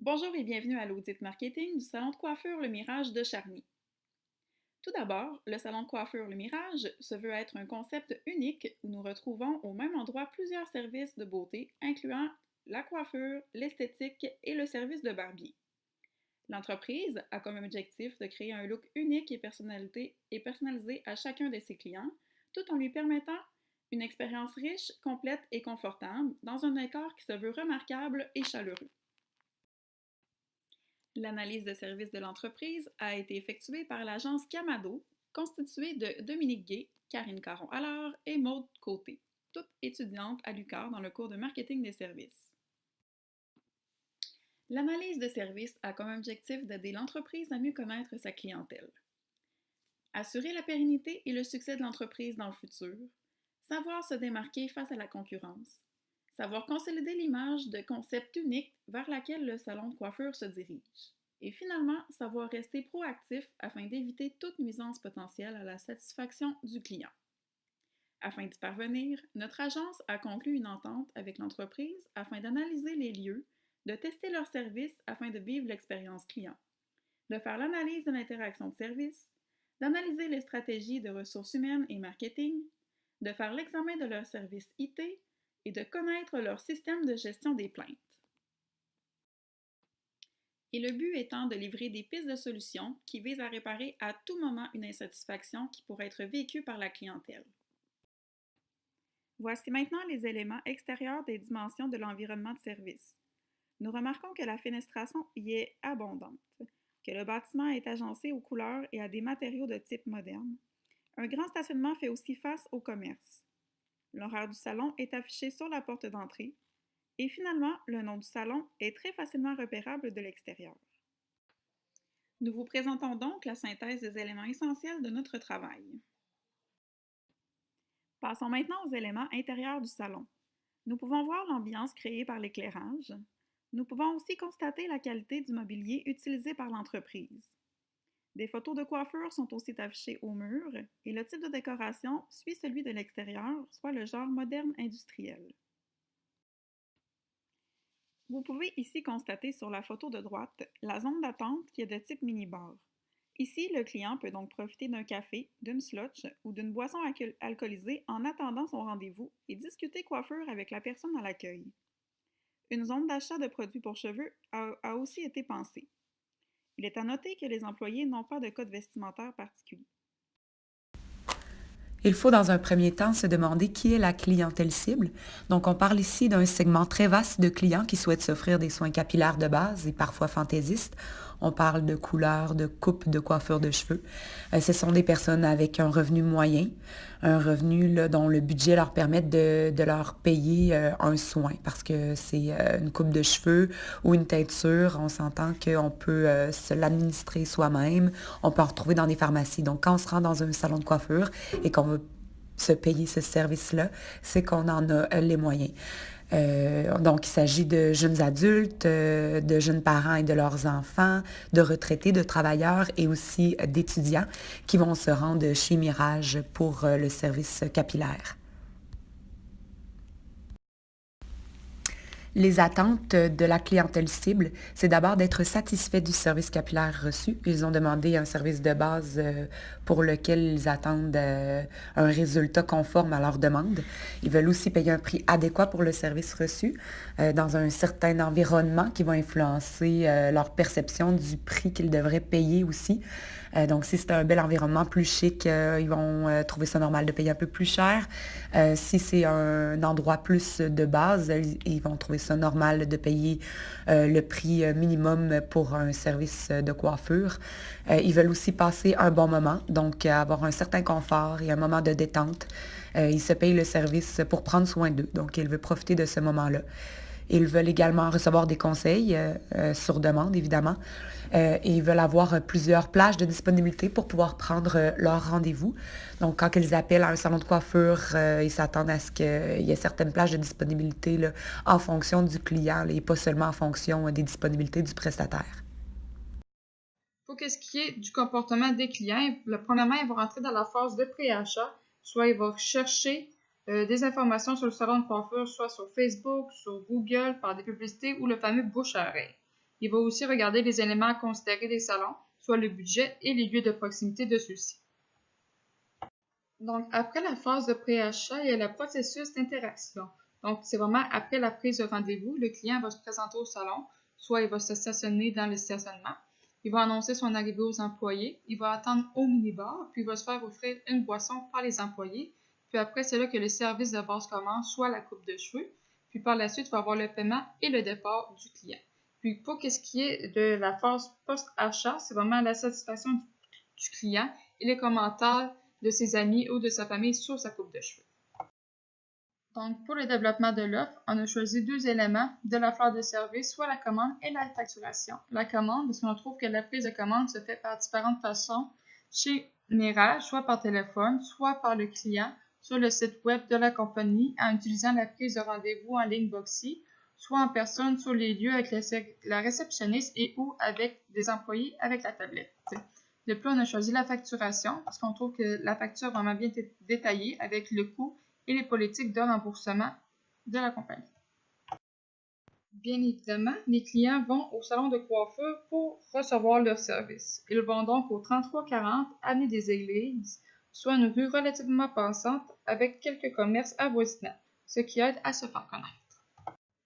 Bonjour et bienvenue à l'audit marketing du salon de coiffure Le Mirage de Charny. Tout d'abord, le salon de coiffure Le Mirage se veut être un concept unique où nous retrouvons au même endroit plusieurs services de beauté, incluant la coiffure, l'esthétique et le service de barbier. L'entreprise a comme objectif de créer un look unique et personnalisé à chacun de ses clients, tout en lui permettant une expérience riche, complète et confortable dans un décor qui se veut remarquable et chaleureux. L'analyse de service de l'entreprise a été effectuée par l'agence Camado, constituée de Dominique Gay, Karine Caron-Allard et Maude Côté, toutes étudiantes à l'UQAR dans le cours de marketing des services. L'analyse de service a comme objectif d'aider l'entreprise à mieux connaître sa clientèle, assurer la pérennité et le succès de l'entreprise dans le futur, savoir se démarquer face à la concurrence, savoir consolider l'image de concept unique vers laquelle le salon de coiffure se dirige. Et finalement, savoir rester proactif afin d'éviter toute nuisance potentielle à la satisfaction du client. Afin d'y parvenir, notre agence a conclu une entente avec l'entreprise afin d'analyser les lieux, de tester leurs services afin de vivre l'expérience client, de faire l'analyse de l'interaction de service, d'analyser les stratégies de ressources humaines et marketing, de faire l'examen de leurs services IT et de connaître leur système de gestion des plaintes. Et le but étant de livrer des pistes de solutions qui visent à réparer à tout moment une insatisfaction qui pourrait être vécue par la clientèle. Voici maintenant les éléments extérieurs des dimensions de l'environnement de service. Nous remarquons que la fenestration y est abondante, que le bâtiment est agencé aux couleurs et à des matériaux de type moderne. Un grand stationnement fait aussi face au commerce. L'horaire du salon est affiché sur la porte d'entrée. Et finalement, le nom du salon est très facilement repérable de l'extérieur. Nous vous présentons donc la synthèse des éléments essentiels de notre travail. Passons maintenant aux éléments intérieurs du salon. Nous pouvons voir l'ambiance créée par l'éclairage. Nous pouvons aussi constater la qualité du mobilier utilisé par l'entreprise. Des photos de coiffure sont aussi affichées au mur et le type de décoration suit celui de l'extérieur, soit le genre moderne industriel. Vous pouvez ici constater sur la photo de droite la zone d'attente qui est de type mini-bar. Ici, le client peut donc profiter d'un café, d'une slotch ou d'une boisson alcoolisée en attendant son rendez-vous et discuter coiffure avec la personne à l'accueil. Une zone d'achat de produits pour cheveux a aussi été pensée. Il est à noter que les employés n'ont pas de code vestimentaire particulier. Il faut dans un premier temps se demander qui est la clientèle cible. Donc, on parle ici d'un segment très vaste de clients qui souhaitent s'offrir des soins capillaires de base et parfois fantaisistes. On parle de couleurs, de coupe, de coiffure de cheveux. Ce sont des personnes avec un revenu moyen, un revenu là, dont le budget leur permet de leur payer un soin parce que c'est une coupe de cheveux ou une teinture. On s'entend qu'on peut se l'administrer soi-même. On peut en retrouver dans des pharmacies. Donc, quand on se rend dans un salon de coiffure et qu'on veut se payer ce service-là, c'est qu'on en a les moyens. Donc, il s'agit de jeunes adultes, de jeunes parents et de leurs enfants, de retraités, de travailleurs et aussi d'étudiants qui vont se rendre chez Mirage pour le service capillaire. Les attentes de la clientèle cible, c'est d'abord d'être satisfait du service capillaire reçu. Ils ont demandé un service de base pour lequel ils attendent un résultat conforme à leur demande. Ils veulent aussi payer un prix adéquat pour le service reçu dans un certain environnement qui va influencer leur perception du prix qu'ils devraient payer aussi. Donc, si c'est un bel environnement plus chic, ils vont trouver ça normal de payer un peu plus cher. Si c'est un endroit plus de base, ils vont trouver ça normal de payer le prix minimum pour un service de coiffure. Ils veulent aussi passer un bon moment, donc avoir un certain confort et un moment de détente. Ils se payent le service pour prendre soin d'eux, donc ils veulent profiter de ce moment-là. Ils veulent également recevoir des conseils sur demande, évidemment. Et ils veulent avoir plusieurs plages de disponibilité pour pouvoir prendre leur rendez-vous. Donc, quand ils appellent à un salon de coiffure, ils s'attendent à ce qu'il y ait certaines plages de disponibilité là, en fonction du client là, et pas seulement en fonction des disponibilités du prestataire. Pour ce qui est du comportement des clients, premièrement, ils vont rentrer dans la phase de pré-achat, soit ils vont chercher des informations sur le salon de coiffure, soit sur Facebook, sur Google, par des publicités ou le fameux bouche à oreille. Il va aussi regarder les éléments à considérer des salons, soit le budget et les lieux de proximité de ceux-ci. Donc, après la phase de pré-achat, il y a le processus d'interaction. Donc, c'est vraiment après la prise de rendez-vous, le client va se présenter au salon, soit il va se stationner dans le stationnement, il va annoncer son arrivée aux employés, il va attendre au minibar, puis il va se faire offrir une boisson par les employés, puis après, c'est là que le service de base commence, soit la coupe de cheveux, puis par la suite, il va avoir le paiement et le départ du client. Puis, pour ce qui est de la phase post-achat, c'est vraiment la satisfaction du client et les commentaires de ses amis ou de sa famille sur sa coupe de cheveux. Donc, pour le développement de l'offre, on a choisi 2 éléments de la fleur de service, soit la commande et la facturation. La commande, parce qu'on trouve que la prise de commande se fait par différentes façons chez Mirage, soit par téléphone, soit par le client sur le site web de la compagnie en utilisant la prise de rendez-vous en ligne Boxy, soit en personne sur les lieux avec la réceptionniste et ou avec des employés avec la tablette. De plus, on a choisi la facturation parce qu'on trouve que la facture est vraiment bien détaillée avec le coût et les politiques de remboursement de la compagnie. Bien évidemment, les clients vont au salon de coiffure pour recevoir leur service. Ils vont donc au 3340 Avenue des Églises, soit une rue relativement passante avec quelques commerces avoisinants, ce qui aide à se faire connaître.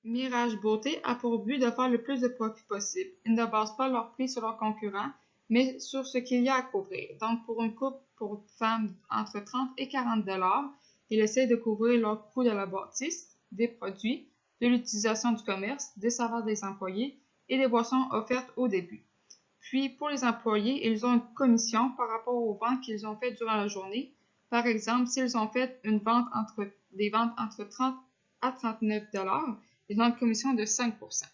Mirage Beauté a pour but de faire le plus de profit possible. Ils ne basent pas leur prix sur leurs concurrents, mais sur ce qu'il y a à couvrir. Donc, pour une coupe pour femmes entre 30 et 40 $, ils essaient de couvrir leur coût de la bâtisse, des produits, de l'utilisation du commerce, des salaires des employés et des boissons offertes au début. Puis, pour les employés, ils ont une commission par rapport aux ventes qu'ils ont faites durant la journée. Par exemple, s'ils ont fait des ventes entre 30 à 39 $, ils ont une commission de 5 %.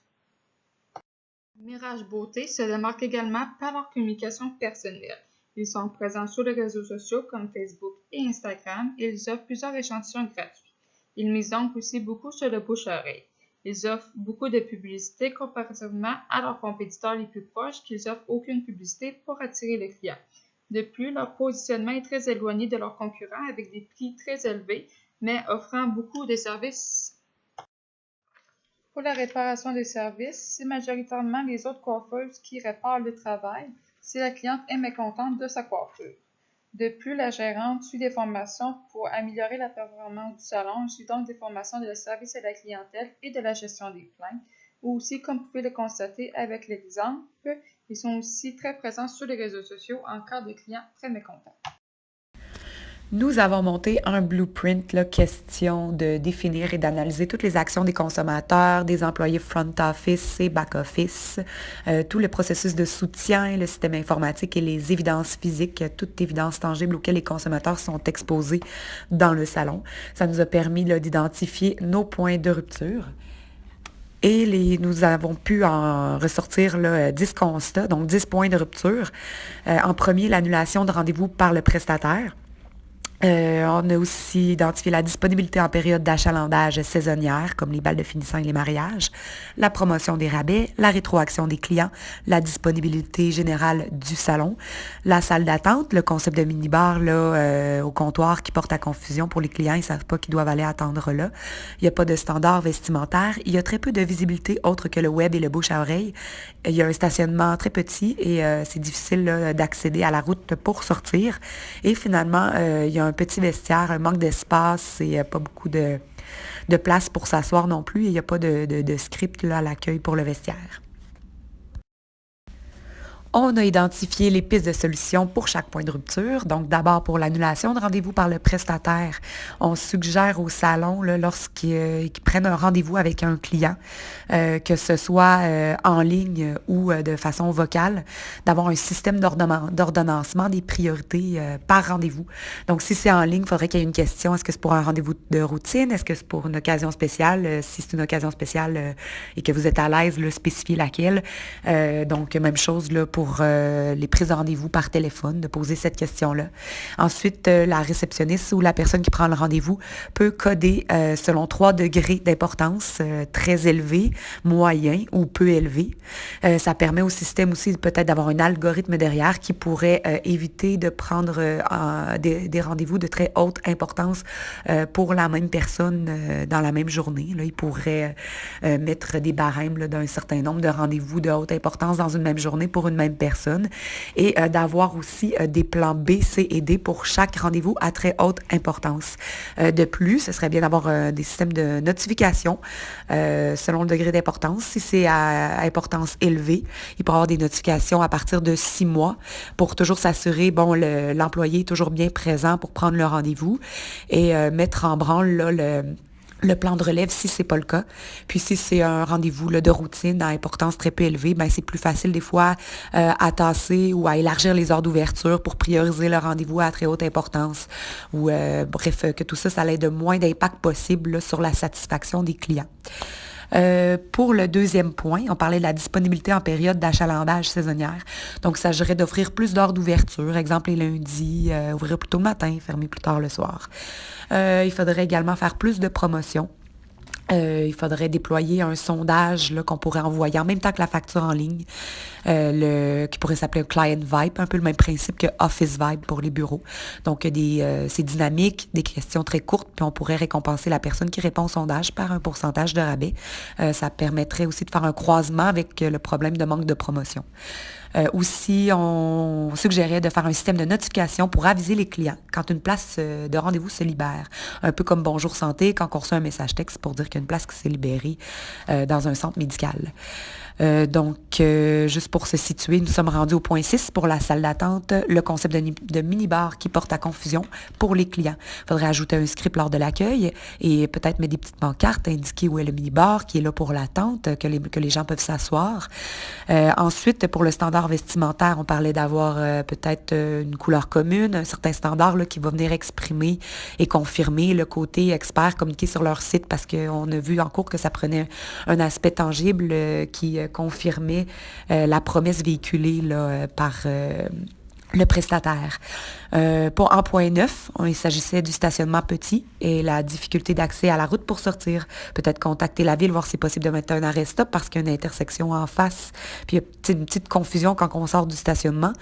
Mirage Beauté se démarque également par leur communication personnelle. Ils sont présents sur les réseaux sociaux comme Facebook et Instagram et ils offrent plusieurs échantillons gratuits. Ils misent donc aussi beaucoup sur le bouche-à-oreille. Ils offrent beaucoup de publicité comparativement à leurs compétiteurs les plus proches qui n'offrent aucune publicité pour attirer les clients. De plus, leur positionnement est très éloigné de leurs concurrents avec des prix très élevés, mais offrant beaucoup de services. Pour la réparation des services, c'est majoritairement les autres coiffeuses qui réparent le travail si la cliente est mécontente de sa coiffure. De plus, la gérante suit des formations pour améliorer la performance du salon, suit donc des formations de service à la clientèle et de la gestion des plaintes, ou aussi, comme vous pouvez le constater avec l'exemple, ils sont aussi très présents sur les réseaux sociaux en cas de clients très mécontents. Nous avons monté un blueprint, là, question de définir et d'analyser toutes les actions des consommateurs, des employés front office et back office, tout le processus de soutien, le système informatique et les évidences physiques, toutes évidences tangibles auxquelles les consommateurs sont exposés dans le salon. Ça nous a permis là, d'identifier nos points de rupture. Et nous avons pu en ressortir là, 10 constats, donc 10 points de rupture. En premier, l'annulation de rendez-vous par le prestataire. On a aussi identifié la disponibilité en période d'achalandage saisonnière, comme les bals de finissant et les mariages, la promotion des rabais, la rétroaction des clients, la disponibilité générale du salon, la salle d'attente, le concept de mini-bar là, au comptoir qui porte à confusion pour les clients, ils ne savent pas qu'ils doivent aller attendre là. Il n'y a pas de standard vestimentaire, il y a très peu de visibilité autre que le web et le bouche à oreille. Il y a un stationnement très petit et c'est difficile là, d'accéder à la route pour sortir. Et finalement, il y a un petit vestiaire, un manque d'espace et pas beaucoup de place pour s'asseoir non plus. Et il n'y a pas de script là, à l'accueil pour le vestiaire. On a identifié les pistes de solutions pour chaque point de rupture. Donc, d'abord, pour l'annulation de rendez-vous par le prestataire, on suggère au salon, là, lorsqu'ils prennent un rendez-vous avec un client, que ce soit en ligne ou de façon vocale, d'avoir un système d'ordonnancement des priorités par rendez-vous. Donc, si c'est en ligne, il faudrait qu'il y ait une question. Est-ce que c'est pour un rendez-vous de routine? Est-ce que c'est pour une occasion spéciale? Si c'est une occasion spéciale et que vous êtes à l'aise, là, spécifiez laquelle. Donc, même chose là, pour pour les prises de rendez-vous par téléphone, de poser cette question-là. Ensuite, la réceptionniste ou la personne qui prend le rendez-vous peut coder selon 3 degrés d'importance, très élevé, moyen ou peu élevé. Ça permet au système aussi peut-être d'avoir un algorithme derrière qui pourrait éviter de prendre des rendez-vous de très haute importance pour la même personne dans la même journée. Là, il pourrait mettre des barèmes là, d'un certain nombre de rendez-vous de haute importance dans une même journée pour une même personne et d'avoir aussi des plans B, C et D pour chaque rendez-vous à très haute importance. De plus, ce serait bien d'avoir des systèmes de notification selon le degré d'importance. Si c'est à importance élevée, il peut y avoir des notifications à partir de 6 mois pour toujours s'assurer, l'employé est toujours bien présent pour prendre le rendez-vous et mettre en branle là, le plan de relève si c'est pas le cas. Puis si c'est un rendez-vous là, de routine à importance très peu élevée, c'est plus facile des fois à tasser ou à élargir les heures d'ouverture pour prioriser le rendez-vous à très haute importance. Ou bref, que tout ça ait le moins d'impact possible là, sur la satisfaction des clients. Pour le deuxième point, on parlait de la disponibilité en période d'achalandage saisonnière. Donc, il s'agirait d'offrir plus d'heures d'ouverture, exemple les lundis, ouvrir plus tôt le matin, fermer plus tard le soir. Il faudrait également faire plus de promotions. Il faudrait déployer un sondage là, qu'on pourrait envoyer en même temps que la facture en ligne, qui pourrait s'appeler Client Vibe, un peu le même principe que Office Vibe pour les bureaux. Donc, c'est dynamique, des questions très courtes, puis on pourrait récompenser la personne qui répond au sondage par un pourcentage de rabais. Ça permettrait aussi de faire un croisement avec le problème de manque de promotion. Aussi, on suggérait de faire un système de notification pour aviser les clients quand une place de rendez-vous se libère. Un peu comme Bonjour Santé, quand on reçoit un message texte pour dire qu'il y a une place qui s'est libérée dans un centre médical. Juste pour se situer, nous sommes rendus au point 6 pour la salle d'attente, le concept de mini-bar qui porte à confusion pour les clients. Il faudrait ajouter un script lors de l'accueil et peut-être mettre des petites pancartes, indiquer où est le mini-bar qui est là pour l'attente, que les gens peuvent s'asseoir. Ensuite, pour le standard vestimentaire, on parlait d'avoir peut-être une couleur commune, un certain standard là, qui va venir exprimer et confirmer le côté expert communiqué sur leur site parce qu'on a vu en cours que ça prenait un aspect tangible qui confirmait la promesse véhiculée là, par le prestataire. En point 9, il s'agissait du stationnement petit et la difficulté d'accès à la route pour sortir. Peut-être contacter la ville, voir si c'est possible de mettre un arrêt-stop parce qu'il y a une intersection en face. Puis il y a une petite confusion quand on sort du stationnement.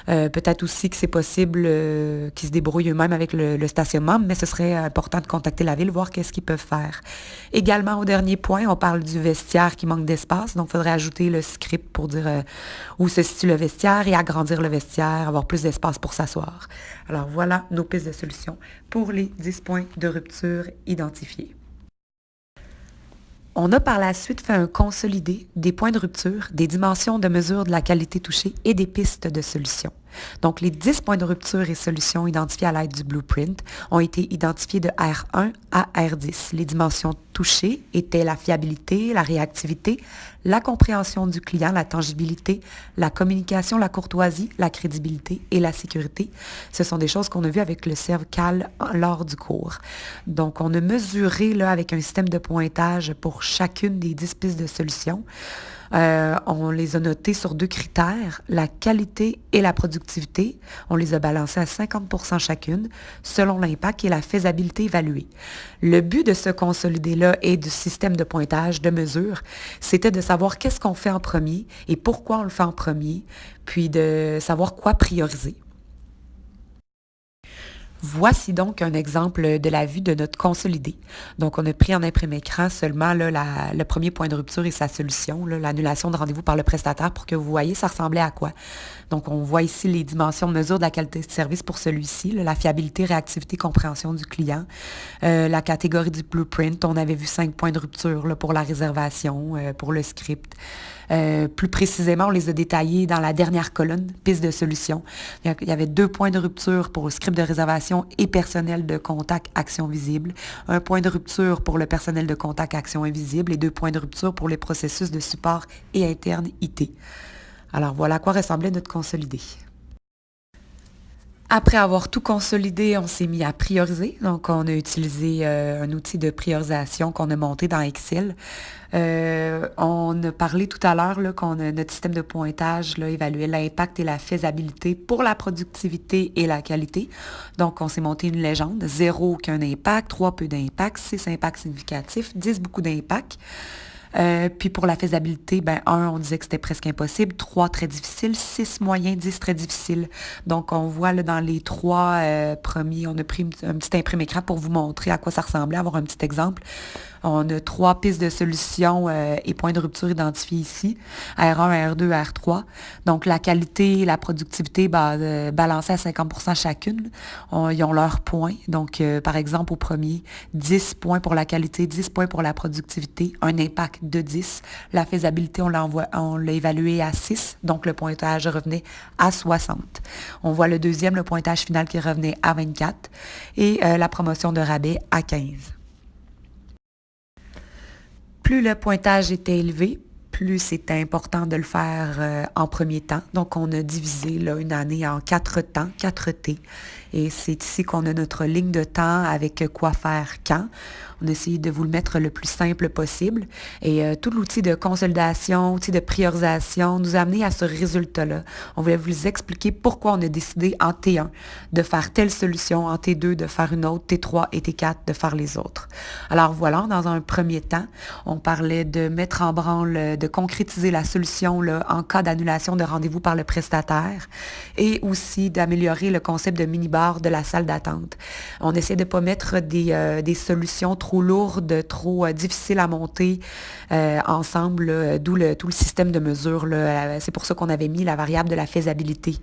Peut-être aussi que c'est possible qu'ils se débrouillent eux-mêmes avec le stationnement, mais ce serait important de contacter la ville, voir qu'est-ce qu'ils peuvent faire. Également, au dernier point, on parle du vestiaire qui manque d'espace. Donc, il faudrait ajouter le script pour dire où se situe le vestiaire et agrandir le vestiaire, avoir plus d'espace pour s'asseoir. Alors, voilà nos pistes de solutions pour les 10 points de rupture identifiés. On a par la suite fait un consolidé des points de rupture, des dimensions de mesure de la qualité touchée et des pistes de solutions. Donc, les 10 points de rupture et solutions identifiés à l'aide du blueprint ont été identifiés de R1 à R10. Les dimensions touchées étaient la fiabilité, la réactivité, la compréhension du client, la tangibilité, la communication, la courtoisie, la crédibilité et la sécurité. Ce sont des choses qu'on a vues avec le CERVCAL lors du cours. Donc, on a mesuré là, avec un système de pointage pour chacune des 10 pistes de solutions. On les a notés sur 2 critères, la qualité et la productivité. On les a balancés à 50% chacune, selon l'impact et la faisabilité évaluée. Le but de ce consolidé-là et du système de pointage, de mesure, c'était de savoir qu'est-ce qu'on fait en premier et pourquoi on le fait en premier, puis de savoir quoi prioriser. Voici donc un exemple de la vue de notre consolidé. Donc, on a pris en imprimé-écran seulement là, le premier point de rupture et sa solution, là, l'annulation de rendez-vous par le prestataire pour que vous voyez ça ressemblait à quoi. Donc, on voit ici les dimensions de mesure de la qualité de service pour celui-ci, là, la fiabilité, réactivité, compréhension du client. La catégorie du blueprint, on avait vu 5 points de rupture là, pour la réservation, pour le script. Plus précisément, on les a détaillés dans la dernière colonne, piste de solution. Il y avait 2 points de rupture pour le script de réservation et personnel de contact action visible, 1 point de rupture pour le personnel de contact action invisible et 2 points de rupture pour les processus de support et interne IT. Alors voilà à quoi ressemblait notre consolidé. Après avoir tout consolidé, on s'est mis à prioriser. Donc, on a utilisé un outil de priorisation qu'on a monté dans Excel. On a parlé tout à l'heure, là, notre système de pointage là, évaluait l'impact et la faisabilité pour la productivité et la qualité. Donc, on s'est monté une légende. 0, aucun impact. 3, peu d'impact. 6, impact significatif. 10, beaucoup d'impact. Puis pour la faisabilité, 1, on disait que c'était presque impossible. 3, très difficile. 6, moyen. 10, très difficile. Donc, on voit là, dans les 3 premiers, on a pris un petit imprimé-écran pour vous montrer à quoi ça ressemblait, avoir un petit exemple. On a 3 pistes de solutions et points de rupture identifiés ici, R1, R2, R3. Donc, la qualité et la productivité balancées à 50% chacune. Ils ont leurs points. Donc, par exemple, au premier, 10 points pour la qualité, 10 points pour la productivité, un impact de 10. La faisabilité, on l'a évalué à 6, donc le pointage revenait à 60. On voit le deuxième, le pointage final qui revenait à 24 et la promotion de rabais à 15. Plus le pointage était élevé, plus c'était important de le faire en premier temps. Donc, on a divisé là, une année en 4 temps, 4 T. Et c'est ici qu'on a notre ligne de temps avec quoi faire quand. On a essayé de vous le mettre le plus simple possible. Et tout l'outil de consolidation, outil de priorisation nous a amené à ce résultat-là. On voulait vous expliquer pourquoi on a décidé en T1 de faire telle solution, en T2 de faire une autre, T3 et T4 de faire les autres. Alors voilà, dans un premier temps, on parlait de mettre en branle, de concrétiser la solution là, en cas d'annulation de rendez-vous par le prestataire et aussi d'améliorer le concept de minibar de la salle d'attente. On essaie de ne pas mettre des solutions trop lourdes, trop difficiles à monter ensemble, là, d'où tout le système de mesure. Là. C'est pour ça qu'on avait mis la variable de la faisabilité.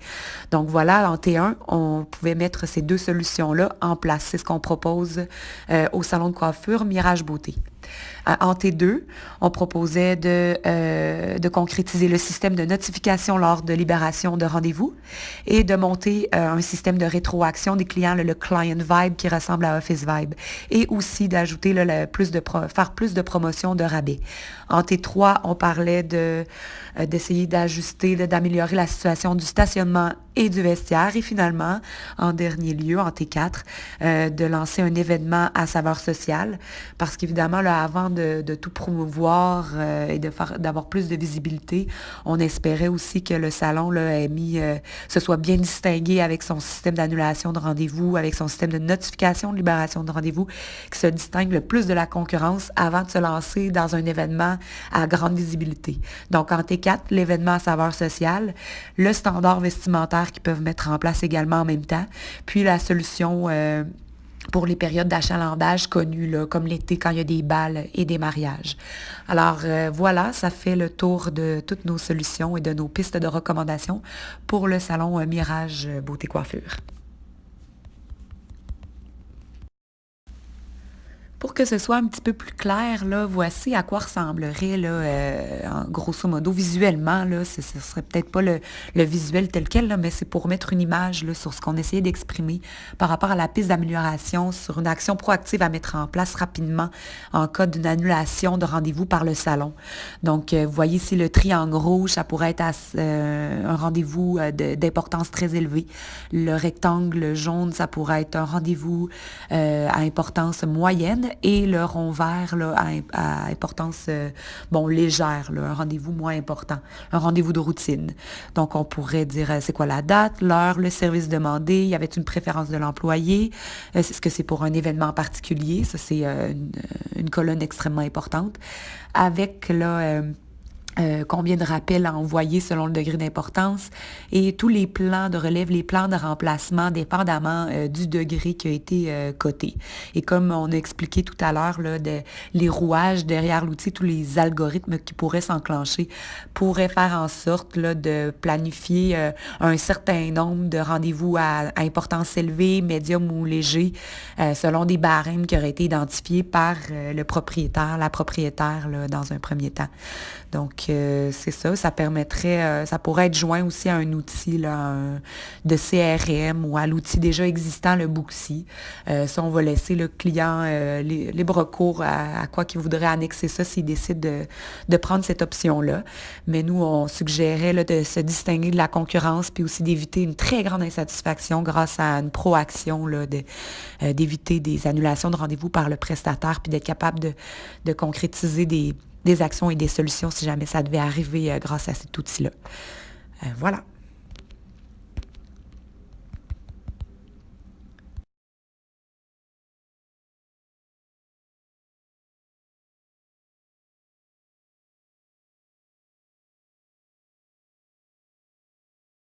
Donc voilà, en T1, on pouvait mettre ces 2 solutions-là en place. C'est ce qu'on propose au salon de coiffure Mirage Beauté. En T2, on proposait de concrétiser le système de notification lors de libération de rendez-vous et de monter un système de rétroaction des clients, le Client Vibe qui ressemble à Office Vibe, et aussi d'ajouter faire plus de promotion de rabais. En T3, on parlait d'essayer d'ajuster, d'améliorer la situation du stationnement et du vestiaire. Et finalement, en dernier lieu, en T4, de lancer un événement à saveur sociale. Parce qu'évidemment, là, avant de tout promouvoir et d'avoir plus de visibilité, on espérait aussi que le salon là, se soit bien distingué avec son système d'annulation de rendez-vous, avec son système de notification de libération de rendez-vous, qui se distingue le plus de la concurrence avant de se lancer dans un événement à grande visibilité. Donc, en T4, l'événement à saveur sociale, le standard vestimentaire qu'ils peuvent mettre en place également en même temps, puis la solution pour les périodes d'achalandage connues, là, comme l'été quand il y a des bals et des mariages. Alors voilà, ça fait le tour de toutes nos solutions et de nos pistes de recommandation pour le salon Mirage Beauté Coiffure. Pour que ce soit un petit peu plus clair, là, voici à quoi ressemblerait, là, grosso modo, visuellement. Là, ce serait peut-être pas le visuel tel quel, là, mais c'est pour mettre une image là, sur ce qu'on essayait d'exprimer par rapport à la piste d'amélioration, sur une action proactive à mettre en place rapidement en cas d'une annulation de rendez-vous par le salon. Donc, vous voyez ici le triangle rouge, ça pourrait être un rendez-vous d'importance très élevée. Le rectangle jaune, ça pourrait être un rendez-vous à importance moyenne. Et le rond vert là, à importance légère, là, un rendez-vous moins important, un rendez-vous de routine. Donc, on pourrait dire c'est quoi la date, l'heure, le service demandé, y avait une préférence de l'employé, est-ce que c'est pour un événement particulier, ça c'est une colonne extrêmement importante, avec là, combien de rappels à envoyer selon le degré d'importance et tous les plans de relève, les plans de remplacement dépendamment du degré qui a été coté. Et comme on a expliqué tout à l'heure, là, les rouages derrière l'outil, tous les algorithmes qui pourraient s'enclencher pourraient faire en sorte là, de planifier un certain nombre de rendez-vous à importance élevée, médium ou léger, selon des barèmes qui auraient été identifiés par le propriétaire, la propriétaire là, dans un premier temps. Donc, c'est ça, ça permettrait, ça pourrait être joint aussi à un outil là, de CRM ou à l'outil déjà existant, le Booksy. Ça, on va laisser le client libre cours à quoi qu'il voudrait annexer ça s'il décide de prendre cette option-là. Mais nous, on suggérait là, de se distinguer de la concurrence puis aussi d'éviter une très grande insatisfaction grâce à une proaction là, d'éviter des annulations de rendez-vous par le prestataire puis d'être capable de concrétiser des actions et des solutions si jamais ça devait arriver grâce à cet outil-là. Voilà.